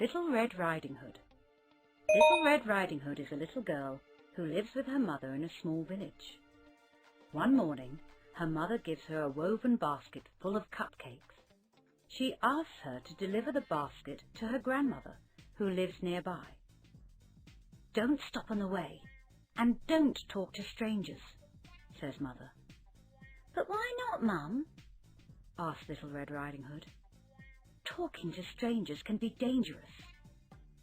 Little Red Riding Hood. Little Red Riding Hood is a little girl who lives with her mother in a small village. One morning, her mother gives her a woven basket full of cupcakes. She asks her to deliver the basket to her grandmother, who lives nearby. "Don't stop on the way, and don't talk to strangers," says Mother. "But why not, Mum?" asks Little Red Riding Hood. "Talking to strangers can be dangerous,"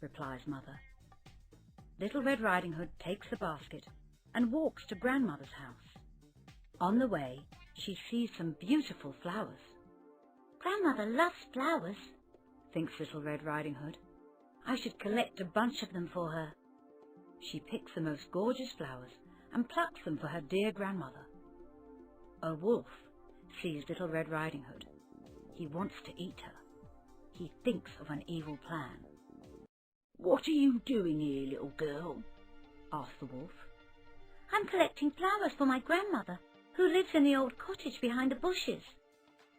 replies Mother. Little Red Riding Hood takes the basket and walks to Grandmother's house. On the way, she sees some beautiful flowers. "Grandmother loves flowers," thinks Little Red Riding Hood. "I should collect a bunch of them for her." She picks the most gorgeous flowers and plucks them for her dear grandmother. A wolf sees Little Red Riding Hood. He wants to eat her. He thinks of an evil plan. "What are you doing here, little girl?" asks the wolf. "I'm collecting flowers for my grandmother, who lives in the old cottage behind the bushes,"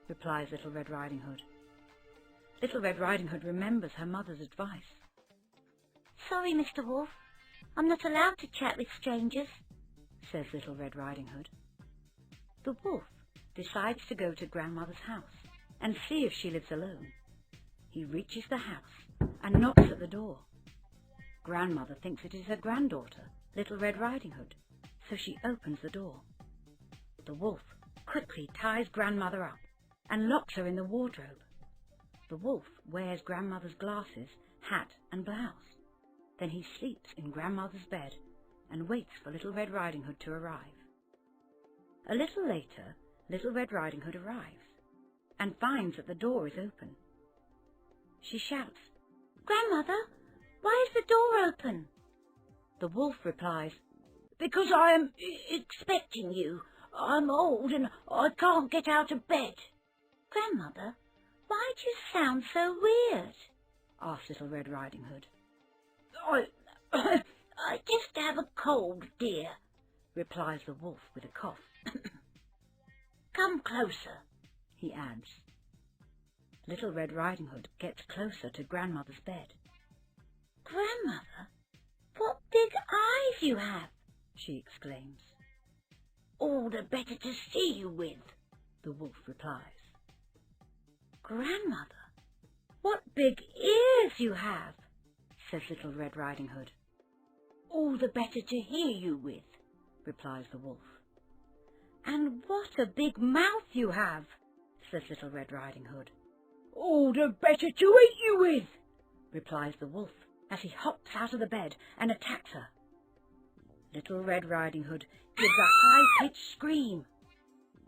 replies Little Red Riding Hood. Little Red Riding Hood remembers her mother's advice. "Sorry, Mr. Wolf, I'm not allowed to chat with strangers," says Little Red Riding Hood. The wolf decides to go to Grandmother's house and see if she lives alone. He reaches the house and knocks at the door. Grandmother thinks it is her granddaughter, Little Red Riding Hood, so she opens the door. The wolf quickly ties Grandmother up and locks her in the wardrobe. The wolf wears Grandmother's glasses, hat and blouse. Then he sleeps in Grandmother's bed and waits for Little Red Riding Hood to arrive. A little later, Little Red Riding Hood arrives and finds that the door is open. She shouts, "Grandmother, why is the door open?" The wolf replies, "Because I am expecting you. I'm old and I can't get out of bed." "Grandmother, why do you sound so weird?" asks Little Red Riding Hood. I just have a cold, dear," replies the wolf with a cough. "Come closer," he adds. Little Red Riding Hood gets closer to Grandmother's bed. "Grandmother, what big eyes you have!" she exclaims. "All the better to see you with," the wolf replies. "Grandmother, what big ears you have!" says Little Red Riding Hood. "All the better to hear you with," replies the wolf. "And what a big mouth you have!" says Little Red Riding Hood. "All the better to eat you with," replies the wolf as he hops out of the bed and attacks her. Little Red Riding Hood gives a high-pitched scream.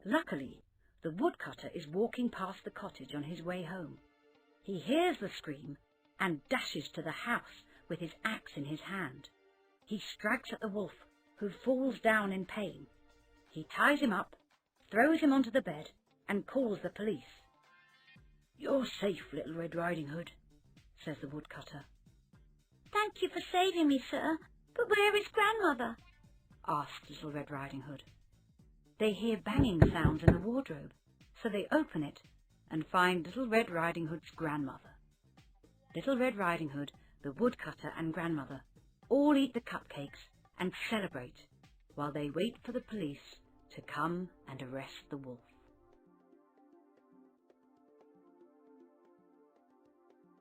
Luckily, the woodcutter is walking past the cottage on his way home. He hears the scream and dashes to the house with his axe in his hand. He strikes at the wolf, who falls down in pain. He ties him up, throws him onto the bed, and calls the police. "You're safe, Little Red Riding Hood," says the woodcutter. "Thank you for saving me, sir, but where is Grandmother?" asks Little Red Riding Hood. They hear banging sounds in the wardrobe, so they open it and find Little Red Riding Hood's grandmother. Little Red Riding Hood, the woodcutter and grandmother all eat the cupcakes and celebrate while they wait for the police to come and arrest the wolf.